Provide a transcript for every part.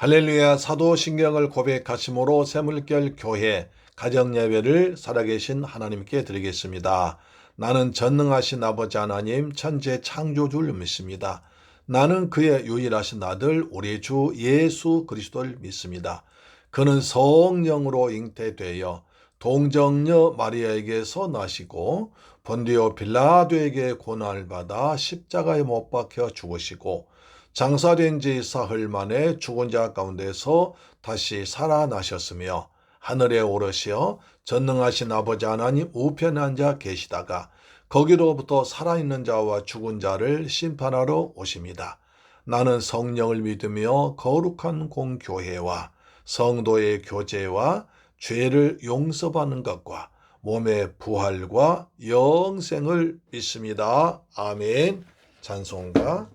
할렐루야. 사도신경을 고백하심으로 새물결 교회 가정예배를 살아계신 하나님께 드리겠습니다. 나는 전능하신 아버지 하나님 천재 창조주를 믿습니다. 나는 그의 유일하신 아들 우리 주 예수 그리스도를 믿습니다. 그는 성령으로 잉태되어 동정녀 마리아에게서 나시고 본디오 빌라도에게 고난을 받아 십자가에 못 박혀 죽으시고 장사된 지 사흘 만에 죽은 자 가운데서 다시 살아나셨으며 하늘에 오르시어 전능하신 아버지 하나님 우편에 앉아 계시다가 거기로부터 살아있는 자와 죽은 자를 심판하러 오십니다. 나는 성령을 믿으며 거룩한 공교회와 성도의 교제와 죄를 용서받는 것과 몸의 부활과 영생을 믿습니다. 아멘. 찬송가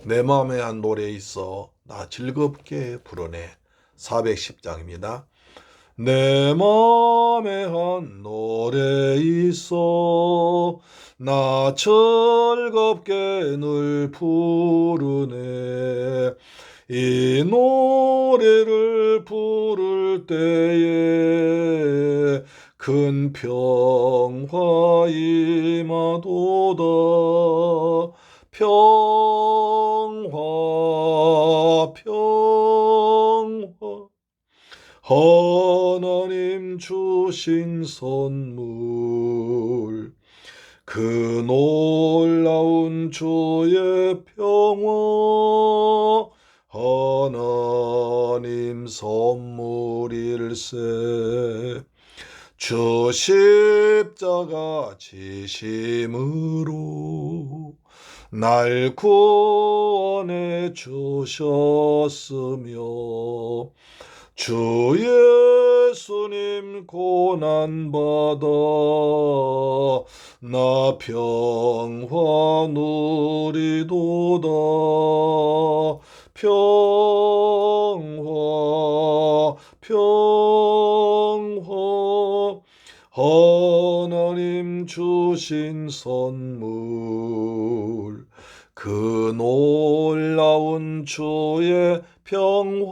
내 마음에 한 노래 있어 나 즐겁게 부르네. 410장입니다. 내 마음에 한 노래 있어 나 즐겁게 늘 부르네. 이 노래를 부를 때에 큰 평화 임하도다. 평화 하나님 주신 선물 그 놀라운 주의 평화 하나님 선물일세. 주 십자가 지심으로 날 구원해 주셨으며 주 예수님 고난받아 나 평화 누리도다. 평화 하나님 주신 선물 그 놀라운 주의 평화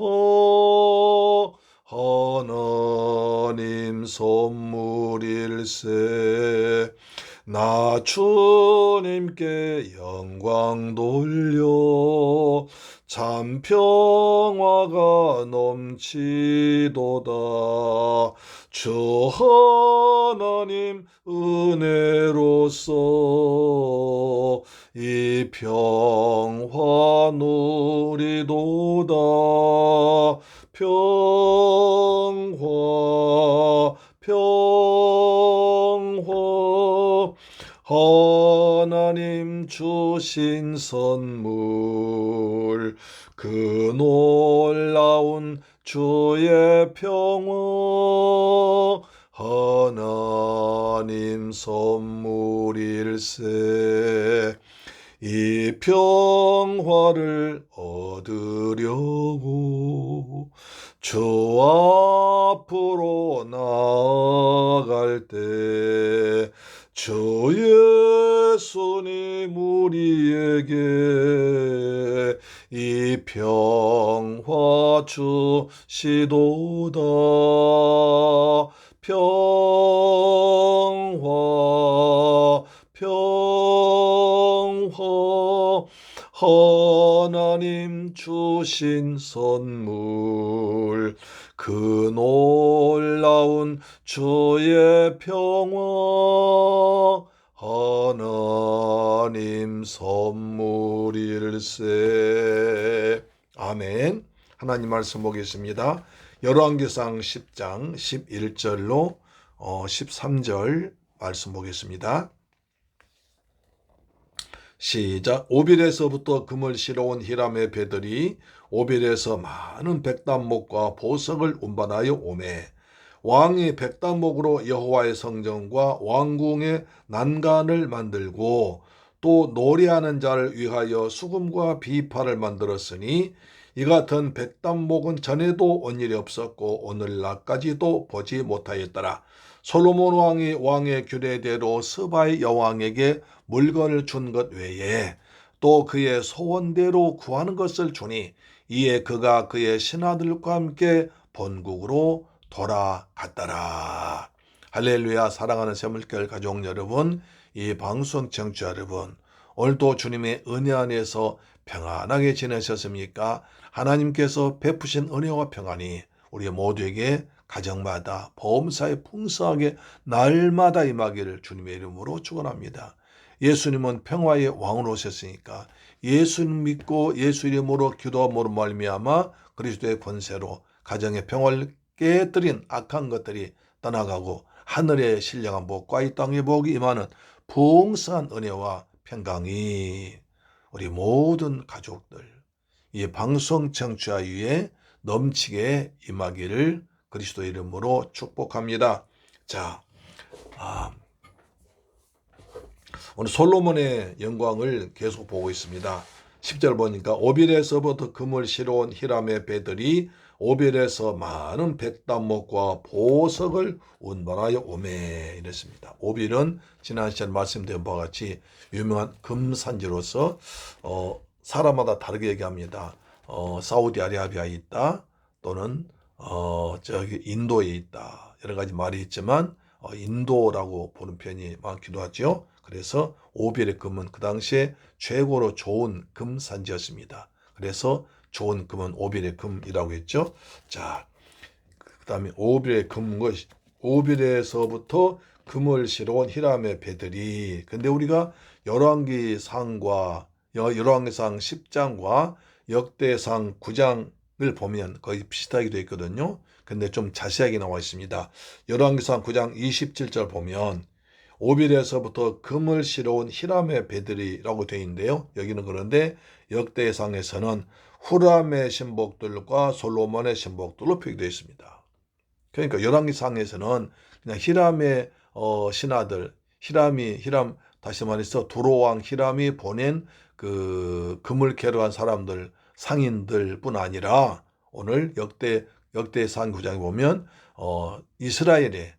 하나님 선물일세. 나 주님께 영광 돌려 참 평화가 넘치도다. 주 하나님 은혜로서 이 평화 누리도다. 평화 하나님 주신 선물 그 놀라운 주의 평화 하나님 선물일세. 이 평화를 얻으려고 주 앞으로 나아갈 때 주 예수님 우리에게 이 평화 주시도다. 평화 하나님 주신 선물 그 놀라운 주의 평화 하나님 선물일세. 아멘. 하나님 말씀 보겠습니다. 열왕기상 10장 11절로 13절 말씀 보겠습니다. 시작. 오빌에서부터 금을 실어온 히람의 배들이 오빌에서 많은 백단목과 보석을 운반하여 오매 왕이 백단목으로 여호와의 성전과 왕궁의 난간을 만들고 또 노래하는 자를 위하여 수금과 비파를 만들었으니 이 같은 백단목은 전에도 온 일이 없었고 오늘날까지도 보지 못하였더라. 솔로몬 왕이 왕의 규례대로 스바의 여왕에게 물건을 준 것 외에 또 그의 소원대로 구하는 것을 주니 이에 그가 그의 신하들과 함께 본국으로 돌아갔더라. 할렐루야. 사랑하는 새물결 가족 여러분, 이 방송 청취자 여러분, 오늘도 주님의 은혜 안에서 평안하게 지내셨습니까? 하나님께서 베푸신 은혜와 평안이 우리 모두에게 가정마다 보험사에 풍성하게 날마다 임하기를 주님의 이름으로 축원합니다. 예수님은 평화의 왕으로 오셨으니까 예수님 믿고 예수 이름으로 기도함으로 말미암아 그리스도의 권세로 가정의 평화를 깨뜨린 악한 것들이 떠나가고 하늘의 신령한 복과 이 땅의 복이 임하는 풍성한 은혜와 평강이 우리 모든 가족들 이 방송 청취자 위에 넘치게 임하기를 그리스도 이름으로 축복합니다. 자, 오늘 솔로몬의 영광을 계속 보고 있습니다. 10절 보니까 오빌에서부터 금을 실어온 히람의 배들이 오빌에서 많은 백단목과 보석을 운반하여 오매 이랬습니다. 오빌은 지난 시간에 말씀드린 바와 같이 유명한 금산지로서 사람마다 다르게 얘기합니다. 사우디아라비아에 있다 또는 저기 인도에 있다 여러 가지 말이 있지만 인도라고 보는 편이 많기도 하죠. 그래서 오빌의 금은 그 당시에 최고로 좋은 금산지였습니다. 그래서 좋은 금은 오빌의 금이라고 했죠. 자, 그다음에 오빌의 금 것이 오빌에서부터 금을 실어온 히람의 배들이 근데 우리가 열왕기상과 열왕기상 10장과 역대상 9장을 보면 거의 비슷하게 되어 있거든요. 근데 좀 자세하게 나와 있습니다. 열왕기상 9장 27절 보면 오빌에서부터 금을 실어온 히람의 배들이라고 되어 있는데요. 여기는 그런데 역대상에서는 후람의 신복들과 솔로몬의 신복들로 표기되어 있습니다. 그러니까 열왕기상에서는 그냥 히람의 신하들, 히람 다시 말해서 두로왕 히람이 보낸 그 금을 캐러한 사람들, 상인들뿐 아니라 오늘 역대상 9장에 보면 이스라엘의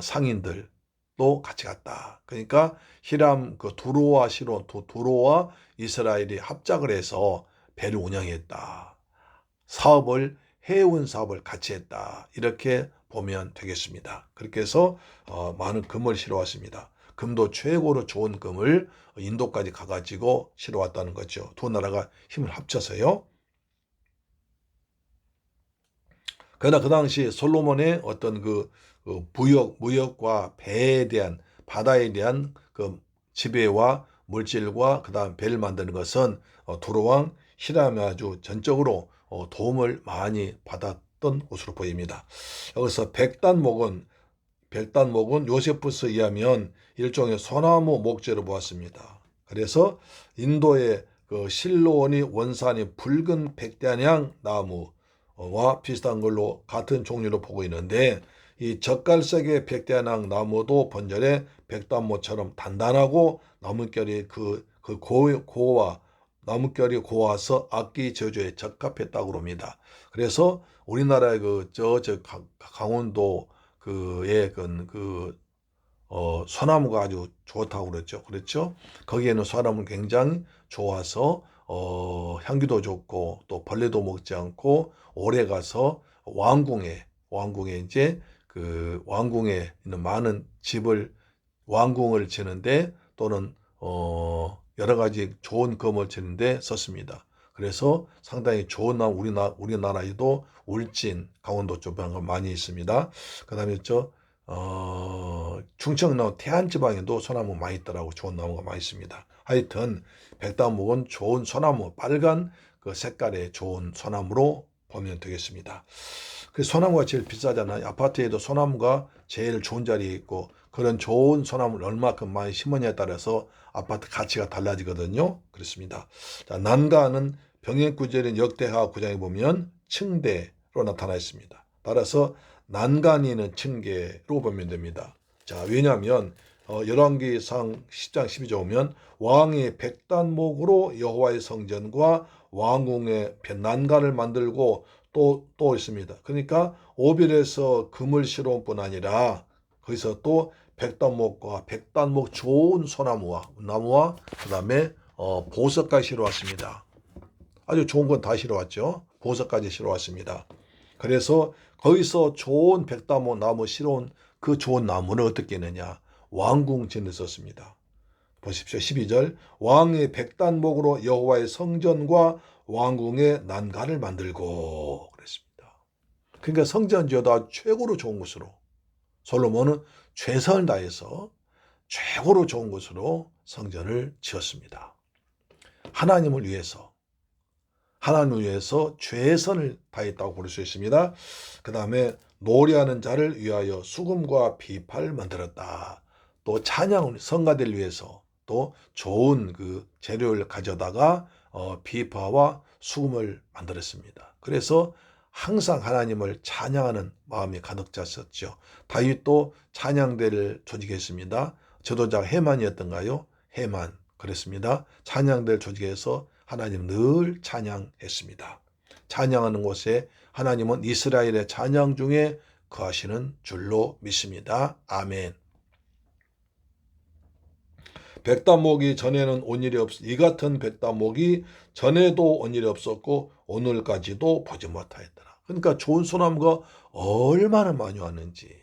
상인들도 같이 갔다. 그러니까 히람 그 두로와 이스라엘이 합작을 해서 배를 운영했다. 해운 사업을 같이 했다. 이렇게 보면 되겠습니다. 그렇게 해서 많은 금을 실어왔습니다. 금도 최고로 좋은 금을 인도까지 가가지고 실어왔다는 거죠. 두 나라가 힘을 합쳐서요. 그러나 그 당시 솔로몬의 어떤 그 무역과 배에 대한 바다에 대한 그 지배와 물질과 그다음 배를 만드는 것은 두로왕 히람이 아주 전적으로 도움을 많이 받았던 것으로 보입니다. 여기서 백단목은 요세푸스에 의하면 일종의 소나무 목재로 보았습니다. 그래서 인도의 그 실로원이 원산이 붉은 백단향 나무와 비슷한 걸로 같은 종류로 보고 있는데 이 젓갈색의 백단향 나무도 번절에 백단모처럼 단단하고 나뭇결이 나뭇결이 고와서 악기 제조에 적합했다고 합니다. 그래서 우리나라의 강원도 소나무가 아주 좋다고 그랬죠. 거기에는 소나무는 굉장히 좋아서 향기도 좋고 또 벌레도 먹지 않고 오래 가서 왕궁에 이제 그 왕궁에 있는 많은 왕궁을 지는데 또는 여러 가지 좋은 금을 지는데 썼습니다. 그래서 상당히 좋은 우리나라에도 울진, 강원도 쪽에 많이 있습니다. 그다음에 충청도 태안지방에도 소나무 많이 있더라고. 좋은 나무가 많이 있습니다. 하여튼 백단목은 좋은 소나무, 빨간 그 색깔의 좋은 소나무로 보면 되겠습니다. 그 소나무가 제일 비싸잖아요. 아파트에도 소나무가 제일 좋은 자리에 있고 그런 좋은 소나무를 얼마큼 많이 심으냐에 따라서 아파트 가치가 달라지거든요. 그렇습니다. 자, 난간은 병행구절인 역대하 9장에 보면 층대로 나타나 있습니다. 따라서 난간이는 층계로 보면 됩니다. 자, 왜냐하면 열왕기상 10장 12절 보면 왕이 백단목으로 여호와의 성전과 왕궁의 난간을 만들고 또 있습니다. 그러니까 오빌에서 금을 실어온 뿐 아니라 거기서 또 백단목과 백단목 좋은 나무와 그 다음에 보석까지 실어왔습니다. 아주 좋은 건 다 실어왔죠. 보석까지 실어왔습니다. 그래서 거기서 좋은 백다모 나무 실어온 그 좋은 나무는 어떻게 했느냐. 왕궁전에 썼습니다. 보십시오. 12절 왕의 백단목으로 여호와의 성전과 왕궁의 난간을 만들고 그랬습니다. 그러니까 성전 지어다 최고로 좋은 곳으로 솔로몬은 최선을 다해서 최고로 좋은 곳으로 성전을 지었습니다. 하나님을 위해서 최선을 다했다고 볼 수 있습니다. 그 다음에 노래하는 자를 위하여 수금과 비파를 만들었다. 또 찬양 성가대를 위해서 또 좋은 그 재료를 가져다가 비파와 수금을 만들었습니다. 그래서 항상 하나님을 찬양하는 마음이 가득 찼었죠. 다윗도 찬양대를 조직했습니다. 저도자 해만이었던가요? 해만 그랬습니다. 찬양대를 조직해서 하나님 늘 찬양했습니다. 찬양하는 곳에 하나님은 이스라엘의 찬양 중에 거하시는 줄로 믿습니다. 아멘. 백다목이 전에는 온 일이 이 같은 백다목이 전에도 온 일이 없었고 오늘까지도 보지 못하였더라. 그러니까 좋은 소나무가 얼마나 많이 왔는지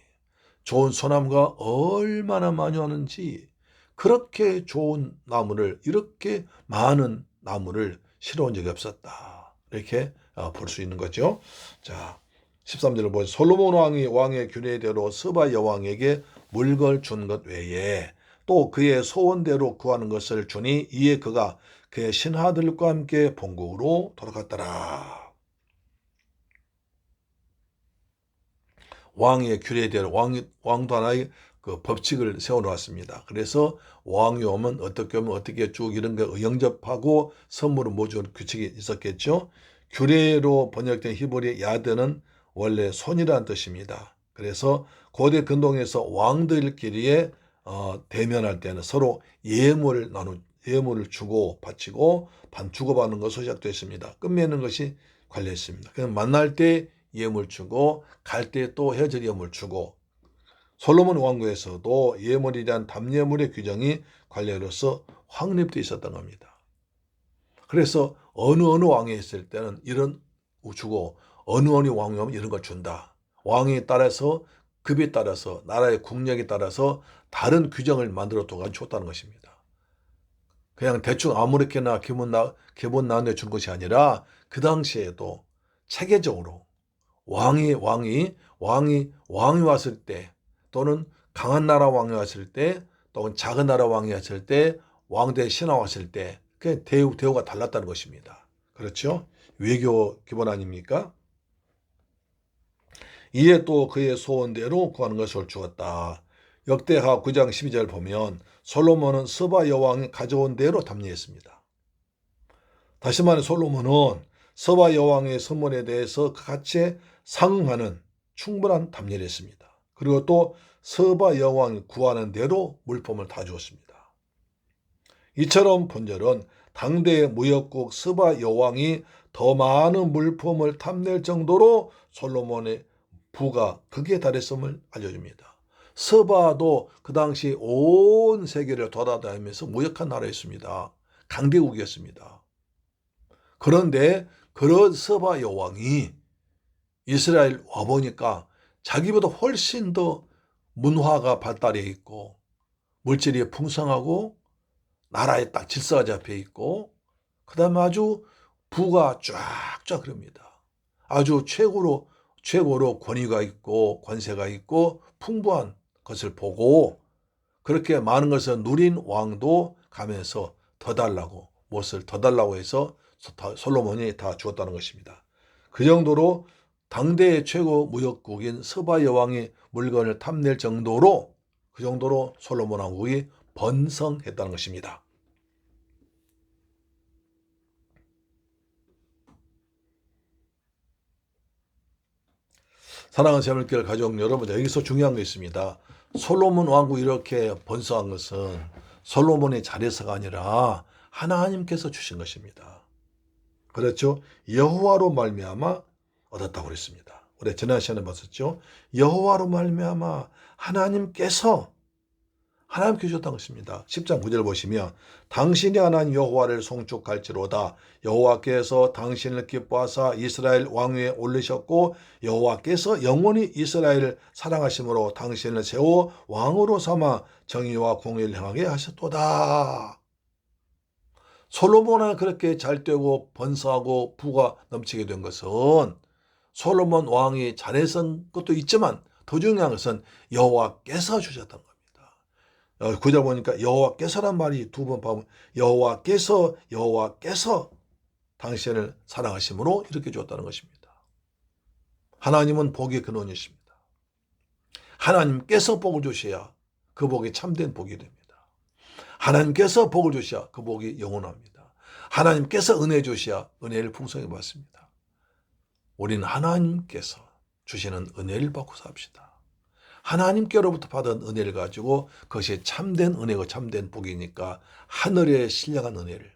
그렇게 좋은 나무를 이렇게 많은 나무를 실어온 적이 없었다. 이렇게 볼 수 있는 거죠. 자, 13절을 보세요. 솔로몬 왕의 규례대로 스바 여왕에게 물건을 준 것 외에 또 그의 소원대로 구하는 것을 주니 이에 그가 그의 신하들과 함께 본국으로 돌아갔더라. 왕의 규례대로 왕도 하나의 그 법칙을 세워놓았습니다. 그래서 왕이 오면 어떻게 쭉 이런 거 영접하고 선물을 모주는 규칙이 있었겠죠. 규례로 번역된 히브리 야드는 원래 손이라는 뜻입니다. 그래서 고대 근동에서 왕들끼리의 대면할 때는 서로 예물을 주고 바치고 주고받는 것으로 시작됐습니다. 끝맺는 것이 관례했습니다. 그냥 만날 때 예물 주고 갈 때 또 헤어질 예물 주고 솔로몬 왕국에서도 예물에 대한 담예물의 규정이 관례로서 확립되어 있었던 겁니다. 그래서 어느 왕이 있을 때는 이런 주고 어느 왕이 오면 이런 걸 준다. 왕에 따라서 급에 따라서 나라의 국력에 따라서 다른 규정을 만들어 줬다는 것입니다. 그냥 대충 아무렇게나 기분 나은데 준 것이 아니라 그 당시에도 체계적으로 왕이 왔을 때 또는 강한 나라 왕이 왔을 때 또는 작은 나라 왕이 왔을 때 왕대 신하 왔을 때 그 대우가 달랐다는 것입니다. 그렇죠? 외교 기본 아닙니까? 이에 또 그의 소원대로 구하는 것을 주었다. 역대하 9장 12절 보면 솔로몬은 스바 여왕이 가져온 대로 답례했습니다. 다시 말해 솔로몬은 스바 여왕의 선물에 대해서 같이 상응하는 충분한 답례를 했습니다. 그리고 또 스바 여왕이 구하는 대로 물품을 다 주었습니다. 이처럼 본절은 당대의 무역국 스바 여왕이 더 많은 물품을 탐낼 정도로 솔로몬의 부가 극에 달했음을 알려줍니다. 스바도 그 당시 온 세계를 돌아다니면서 무역한 나라였습니다. 강대국이었습니다. 그런데 그런 스바 여왕이 이스라엘 와보니까 자기보다 훨씬 더 문화가 발달해 있고 물질이 풍성하고 나라에 딱 질서가 잡혀 있고 그다음에 아주 부가 쫙쫙 그럽니다. 아주 최고로 권위가 있고 권세가 있고 풍부한 것을 보고 그렇게 많은 것을 누린 왕도 가면서 무엇을 더 달라고 해서 솔로몬이 다 주었다는 것입니다. 그 정도로 당대의 최고 무역국인 스바 여왕이 물건을 탐낼 정도로 솔로몬 왕국이 번성했다는 것입니다. 사랑하는 새물교회 가족 여러분, 여기서 중요한 게 있습니다. 솔로몬 왕국이 이렇게 번성한 것은 솔로몬의 잘해서가 아니라 하나님께서 주신 것입니다. 그렇죠? 여호와로 말미암아 얻었다고 그랬습니다. 우리 지난 시간에 봤었죠? 여호와로 말미암아 하나님께서 하나님께 주셨다는 것입니다. 10장 9절 보시면 당신이 하나님 여호와를 송축할지로다. 여호와께서 당신을 기뻐하사 이스라엘 왕위에 올리셨고 여호와께서 영원히 이스라엘을 사랑하심으로 당신을 세워 왕으로 삼아 정의와 공의를 행하게 하셨도다. 솔로몬은 그렇게 잘 되고 번성하고 부가 넘치게 된 것은 솔로몬 왕이 잘해선 것도 있지만 더 중요한 것은 여호와께서 주셨던 겁니다. 9절 보니까 여호와께서란 말이 두 번 보면 여호와께서 당신을 사랑하심으로 이렇게 주었다는 것입니다. 하나님은 복의 근원이십니다. 하나님께서 복을 주셔야 그 복이 참된 복이 됩니다. 하나님께서 복을 주셔야 그 복이 영원합니다. 하나님께서 은혜 주셔야 은혜를 풍성히 받습니다. 우리는 하나님께서 주시는 은혜를 받고 삽시다. 하나님께로부터 받은 은혜를 가지고 그것이 참된 은혜고 참된 복이니까 하늘에 신령한 은혜를,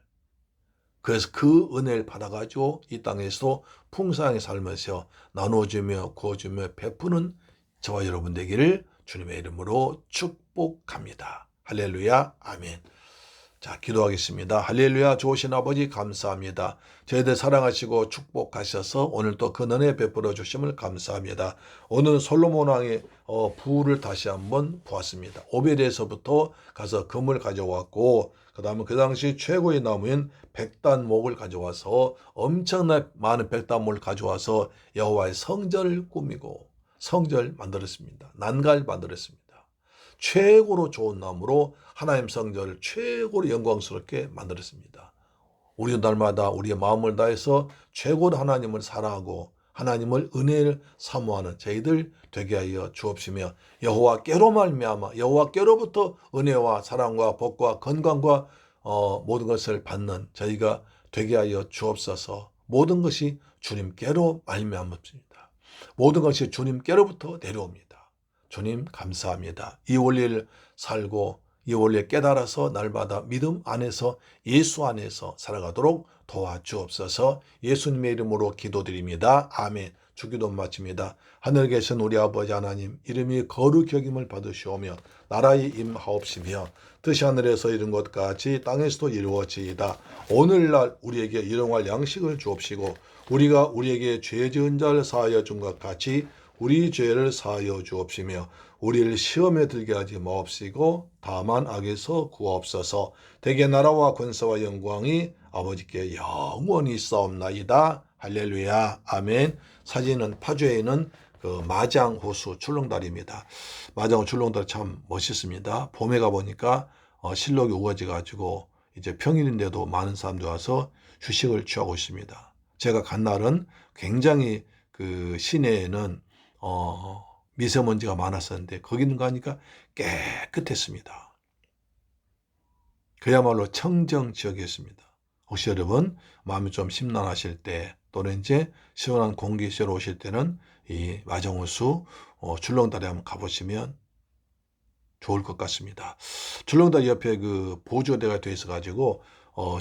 그래서 그 은혜를 받아가지고 이 땅에서 풍성하게 살면서 나눠주며 구워주며 베푸는 저와 여러분 되기를 주님의 이름으로 축복합니다. 할렐루야, 아멘. 자, 기도하겠습니다. 할렐루야, 좋으신 아버지 감사합니다. 저희들 사랑하시고 축복하셔서 오늘 또 그 은혜 베풀어 주심을 감사합니다. 오늘은 솔로몬 왕의 부를 다시 한번 보았습니다. 오벨에서부터 가서 금을 가져왔고 그 다음에 그 당시 최고의 나무인 백단목을 가져와서 엄청난 많은 백단목을 가져와서 여호와의 성전을 꾸미고 성전을 만들었습니다. 난갈 만들었습니다. 최고로 좋은 나무로 하나님 성전을 최고로 영광스럽게 만들었습니다. 우리도 날마다 우리의 마음을 다해서 최고로 하나님을 사랑하고 하나님을 은혜를 사모하는 저희들 되게 하여 주옵시며 여호와께로 말미암아 여호와께로부터 은혜와 사랑과 복과 건강과 모든 것을 받는 저희가 되게 하여 주옵소서. 모든 것이 주님께로 말미암습니다. 모든 것이 주님께로부터 내려옵니다. 주님 감사합니다. 이 원리를 살고 이 원리를 깨달아서 날마다 믿음 안에서 예수 안에서 살아가도록 도와주옵소서. 예수님의 이름으로 기도드립니다. 아멘. 주기도 마칩니다. 하늘에 계신 우리 아버지 하나님, 이름이 거룩히 여김을 받으시오며 나라의 임하옵시며 뜻이 하늘에서 이룬 것 같이 땅에서도 이루어지이다. 오늘날 우리에게 일용할 양식을 주옵시고 우리가 우리에게 죄 지은 자를 사하여 준 것 같이 우리 죄를 사하여 주옵시며 우리를 시험에 들게 하지 마옵시고 다만 악에서 구하옵소서. 대개 나라와 권세와 영광이 아버지께 영원히 있사옵나이다. 할렐루야, 아멘. 사진은 파주에 있는 그 마장호수 출렁다리입니다. 마장호 출렁다리 참 멋있습니다. 봄에 가보니까 실록이 우거져가지고 이제 평일인데도 많은 사람들이 와서 휴식을 취하고 있습니다. 제가 간 날은 굉장히 그 시내에는 미세먼지가 많았었는데 거기는 가니까 깨끗했습니다. 그야말로 청정 지역이었습니다. 혹시 여러분 마음이 좀 심란하실 때 또는 이제 시원한 공기 쐬러 오실 때는 이 마정호수 출렁다리 한번 가보시면 좋을 것 같습니다. 출렁다리 옆에 그 보조대가 되어 있어 가지고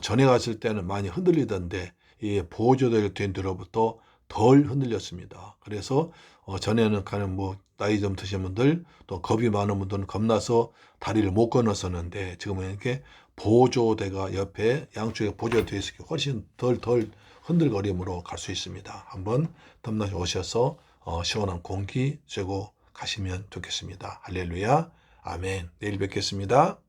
전에 갔을 때는 많이 흔들리던데 이 보조대가 된 뒤로부터 덜 흔들렸습니다. 그래서 전에는 가는 나이 좀 드신 분들 또 겁이 많은 분들은 겁나서 다리를 못 건넜었는데 지금은 이렇게 보조대가 옆에 양쪽에 보조되어 있으니 훨씬 덜 흔들거림으로 갈 수 있습니다. 한번 덤나시 오셔서 시원한 공기 쐬고 가시면 좋겠습니다. 할렐루야, 아멘. 내일 뵙겠습니다.